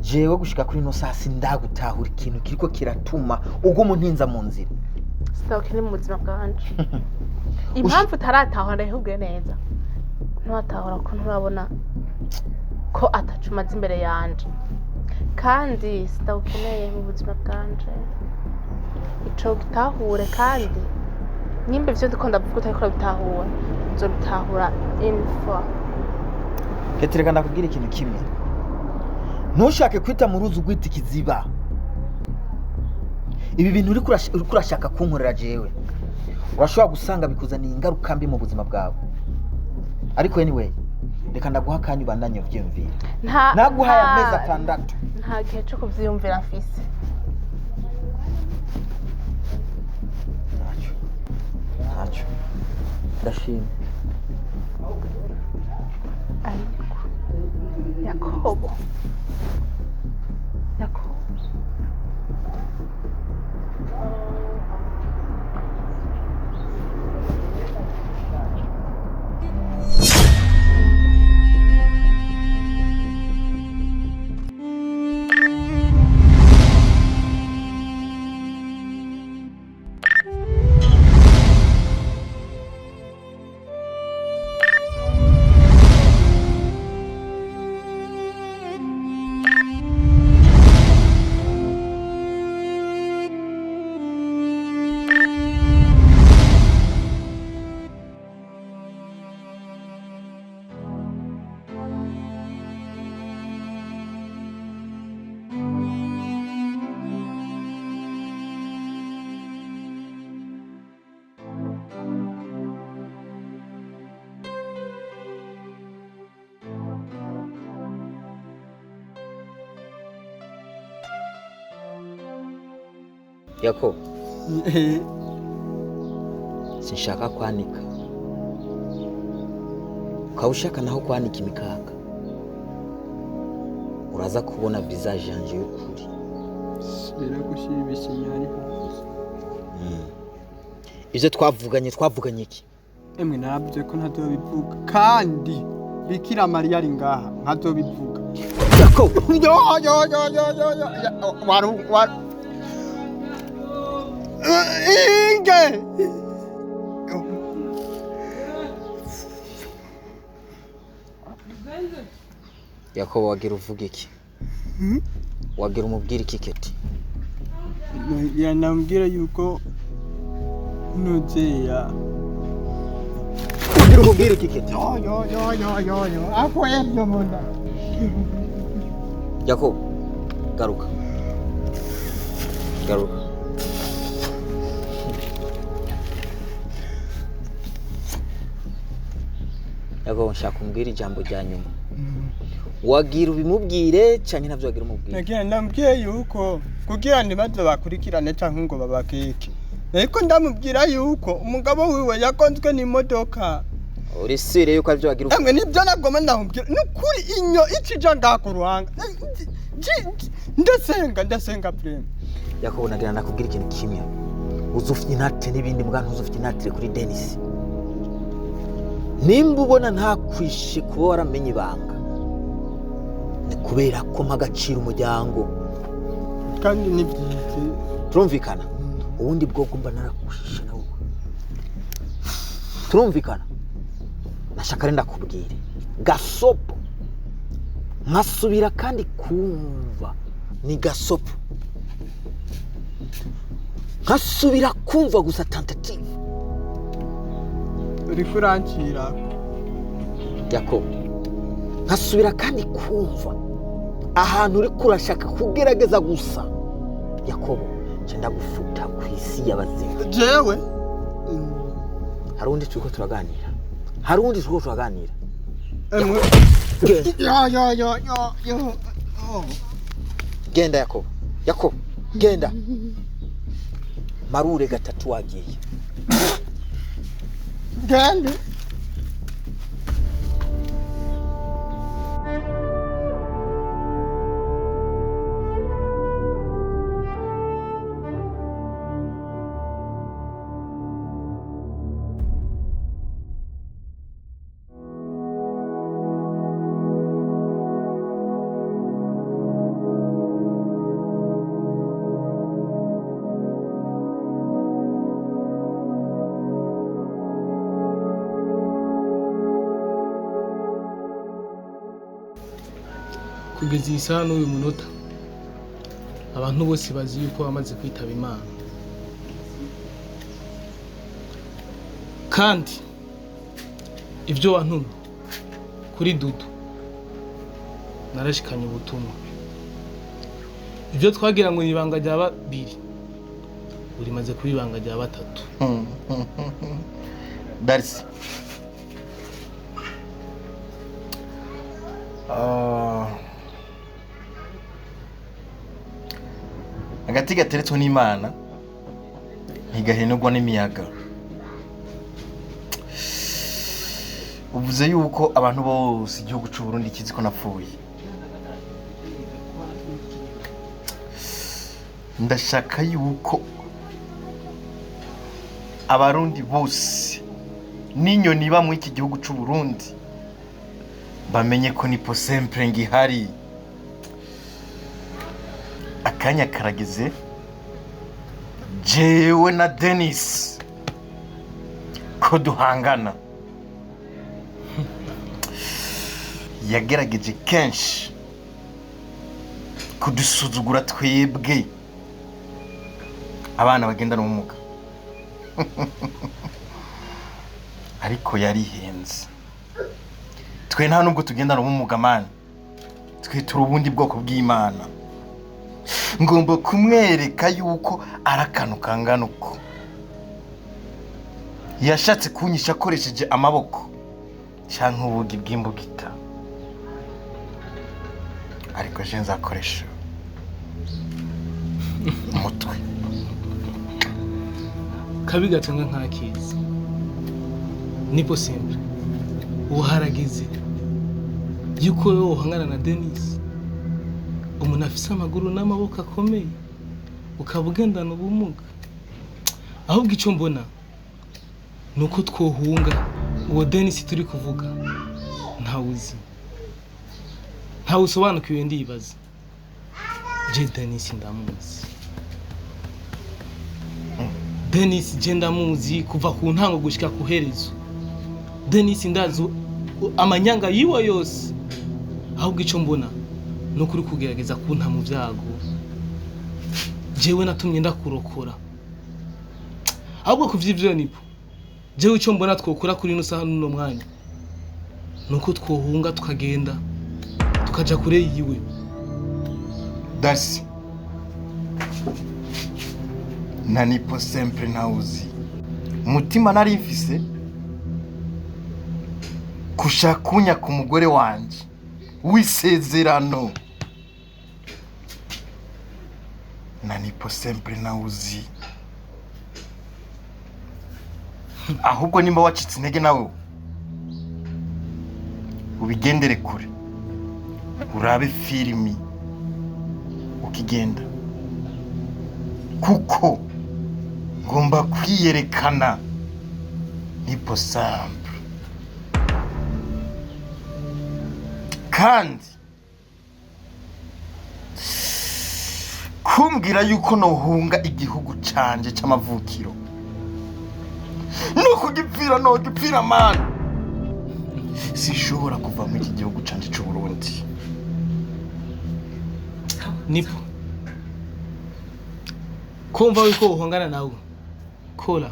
jewe gushika kuri no sasi ndagutahura ikintu kiriko kiratuma ubwo umuntinza mu nzira sitawukiri mu buzima bwanje impamvu utaratahura ihubwe neza nturatahura ko nturabona ko atacumaze imbere yanje kandi sitawukeneye mu buzima bwanje ico gitahure kandi nimba ivyo ndiko ndavuga utariko urabitahura uzobitahura info Ketereka ndakubwira ikintu kimwe ntushake kwita mu ruzi ugwita ikiziba ibi bintu uriko urashaka kunkorera jewe urashobora gusanga bikuzaniye ingaruka mbi mu buzima bwawe ariko anyway reka ndaguha akanya ubandanye uvyiyumvira naguhaye amezi 6 nta gihe cyo kuvyiyumvira mfise ntacyo ndashimye ariko Yakobo Yakobo sinshaka kwanika ukaba ushaka naho kwanika imikaka uraza kubona visage yanje y'ukuri biragushira ibisinyari hose ivyo twavuganye iki emwe naravuze ko ntazobivuga kandi Bikira Mariya ari ngaha ntazobivuga Yakobo waru Inge Yakobo wagira uvuga iki wagira umubwira iki keti yanambwira yuko nuzeya wagira umubwira iki keti yo ako ebyo munda Yakobo garuka Yakobo nshaka umbwira ijambo rya nyuma wagira ubimubwire cyane ntavyo wagira umubwire nagira ndambwiye yuko kugira ntibaze bakurikirane canke ngo babakeke ariko ndamubwira yuko umugabo wiwe yakonzwe n'imodoka uri sire yuko avyo wagira emwe nibyo nagoma ndamubwira nukuri inyo icija ngako ruhanga ndasenga prime Yakobo nagira nakubwira ikintu kimwe uzufite inate n'ibindi mbwa ntuzufite inatire kuri Dennis nimba ubona ntakwishe kuba waramenye ibanga ni kubera ko mpagacira umuryango kandi nibyize turumvikana ubundi bwoko mba narakwishe nawe turumvikana nashaka renda kubwire gasopo nkasubira kandi kumva ni gasopo nkasubira kumva gusa tentative uri kurancira Yakobo nkasubira kandi kumva ahantu uri kurashaka kugerageza gusa Yakobo cyenda gufuta ku isi y'abazima jewe hari undi turiko turaganira emwe yo genda Yakobo genda marure gatatu wagiye gende kugeza iyi saha n'uyu munota abantu bose bazi yuko bamaze kwitaba Imana, kandi ibyo wantumye kuri Dudu narashikanye ubutumwa. Ibyo twagira ngo ibanga rya babiri urimaze kuba ibanga rya batatu. Darcy, agati gateretswe n'Imana ntigahenurwa n'imiyaga. Uvuze yuko abantu bose igihugu cy'u Burundi kizi ko napfuye. Ndashaka yuko abarundi bose n'inyoni ba mu iki gihugu cy'u Burundi bamenye ko nipo sempre ngihari. Akanya karageze jewe na Dennis ko duhangana. Yagerageje kenshi kudusuzugura twebwe abana bagendana ubumuga, ariko yarihenze. Twe nta nubwo tugendana ubumuga mani, twe turi ubundi bwoko bw'Imana. Ngomba kumwereka yuko arakanu kangana uko. Yashatse kunyisha akoresheje amaboko cyangwa ubugi bw'imbugita, ariko je nzakoresha umutwe. Kabi gatanga nkakizi nipo sempre uharageze yuko wowe uhangana na Dennis, umuntu afise amaguru n'amaboko akomeye, ukaba ugendana ubumuga. Ahubwo icyo mbona nuko twohunga uwo Dennis turi kuvuga ntawuzi, ntawusobanukiwe. Ndibaza je Dennis ndamuzi. Dennis je ndamuzi kuva ku ntango gushika ku herezo. Dennis ndazo amanyanga yiwe yose. Ahubwo icyo mbona nuko uri kugerageza kunta mu byago jewe natumye ndakurokora. Ahubwo kuvyivyo nipo jewe icyo mbona twokora kuri no saha n'uno mwanya nuko twohunga tukagenda tukaja kure yiwe. Darcy, nanipo sempre ntawuzi. Umutima nari mfise kushakunya ku mugore wanje w'isezerano. Nanipo sempre ntawuzi. Ahubwo nimba wacitse intege nawe ubigendere kure, urabe filimi ukigenda, kuko ngomba kwiyerekana nipo sempre. Kandi kumbwira yuko nohunga igihugu canje c'amavukiro nuko gipfira no gipfira man, sishobora kuva mu iki gihugu canje c'u Burundi. Nipo kumva yuko uhangana nawe kola.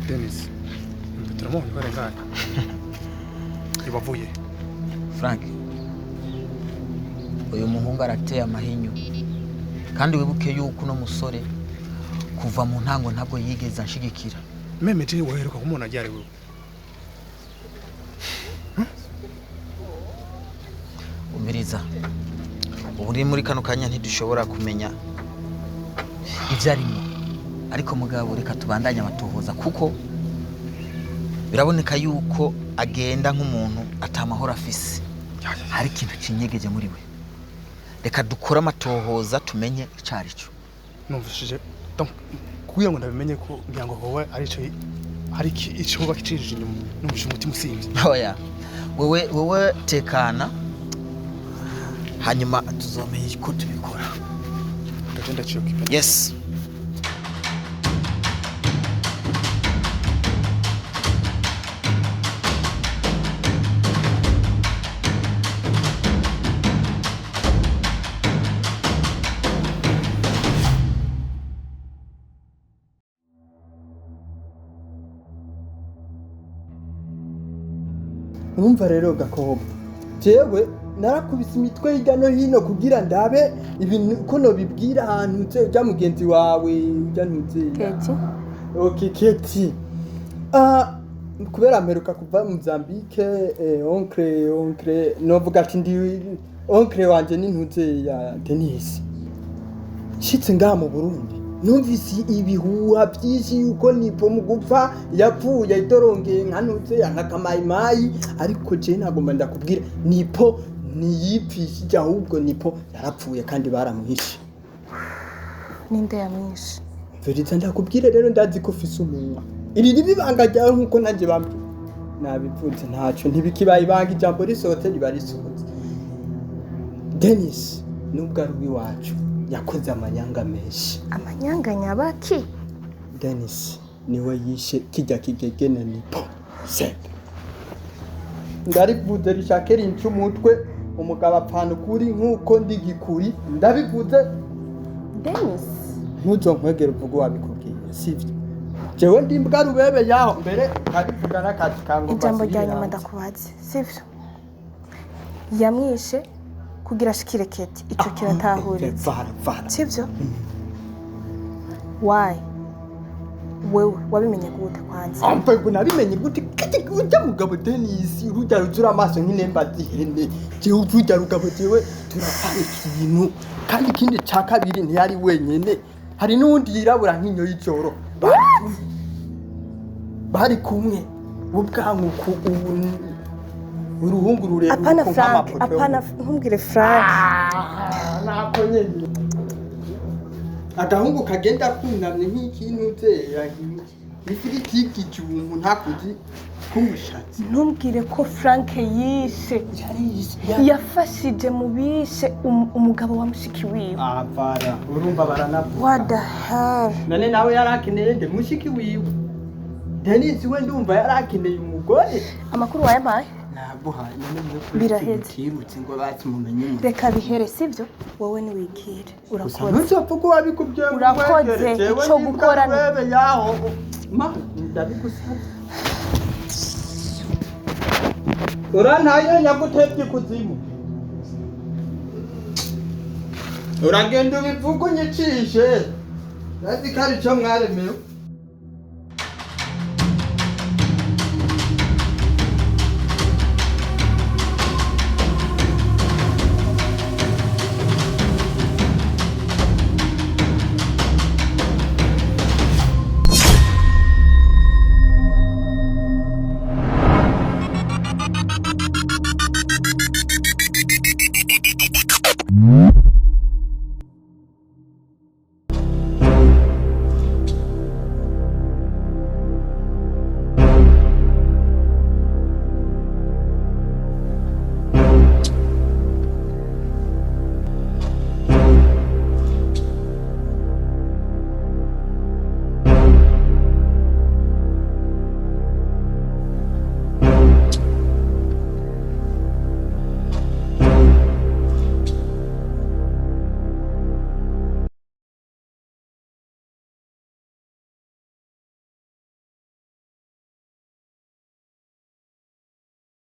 Dennis, turamuhunga barengana. Ibavuye. Frank, uyu muhungu arateye amahinyu, kandi wibuke yuko uno musore kuva mu ntango ntabwo yigeze anshigikira. Meme je waheruka kumubona ryari wewe? Umiriza, ubu uri muri kano kanya ntidushobora kumenya ibyo arimo. ariko mugabo reka tubandanye amatohoza kuko biraboneka yuko agenda nk'umuntu atamahoro afise hari ikintu kinyegeje muri we reka dukore amatohoza tumenye icari cyo numvishije kugira ngo ndabimenye ko ngira ngo wowe ari ico hari ico hoba kicinjije inyuma numvise umutima usimvye oya wewe tekana hanyuma tuzomeye ko tubikora ndagenda ciyo kipe yes urumva rero gakobwa jewe narakubise imitwe hirya no hino kugira ndabe ibintu ko nobibwira ahantu nze ujya mugenzi wawe ujya ntuze Keti okay Keti kubera mperuka kuva mu Mozambique oncle novuga ati ndi oncle wanje ni ntuze ya Denis shitse ngaha mu Burundi numvise ibihuha byinshi yuko nipo mu gupfa yapfuye idorongeye nka ntuze nka kamayimayi ariko je nagomba ndakubwira nipo niyipfishije ahubwo nipo yarapfuye kandi baramwishe ninde yamwishe verite ndakubwire rero ndazi ko ufise umunwa iri ribibanga ryawe nkuko nanjye bambi nabivuze ntaco ntibikibaye ibanga ijambo risohotse riba risohotse Denis nubwo ari uwiwacu yakoze amanyanga menshi amanyanga nyabaki Denis niwe yishe kijya kigegene nipo sebe ndarivuze rishakera incumutwe umugabo apfana ukuri nkuko ndi gikuri ndabivuze Denis ntuzonkwegera uvuga wabikubwiye sivyo jewe ndi mbwa rubebe yaho mbere nkabivuga n'akazi kango ijambo rya nyuma ndakubaze sivyo yamwishe kugira ashikire Keti ico kiratahuritse sivyo why wewe wabimenye gute kwanza ampego nabimenye gute kati ujya mugabo Denis urujya ruzura amaso nk'inemba zihene jewe urujya rugabo jewe turapana ikintu kandi ikindi ca kabiri ntiyari wenyene hari n'uwundi yirabura nk'inyo y'ijoro bari kumwe ubwanguku uruhungu rurerure apana Frank apana ntumbwire Frank nako nyene agahungu kagenda kunamye nk'ikintu utera ifiriti cy'umuntu ntakuzi kumushatsi ntumbwire ko Frank yishe yafashije mu bishe umugabo wa mushiki wiwe apara urumva baranavuga what the hell none nawe yarakeneye nde mushiki wiwe Denis we ndumva yarakeneye umugore amakuru wayabaye naguhaye biraheze kirutse ngo bakimumenye reka bihere sivyo wowe ni wigire urakoze ntuzopfa ko wabikubye urakoze ico gukora bebe yaho ma ndabigusaba urantaye nyagutebye kuzimu uragenda ubivuga unyicishe nazi ko ari cyo mwaremewe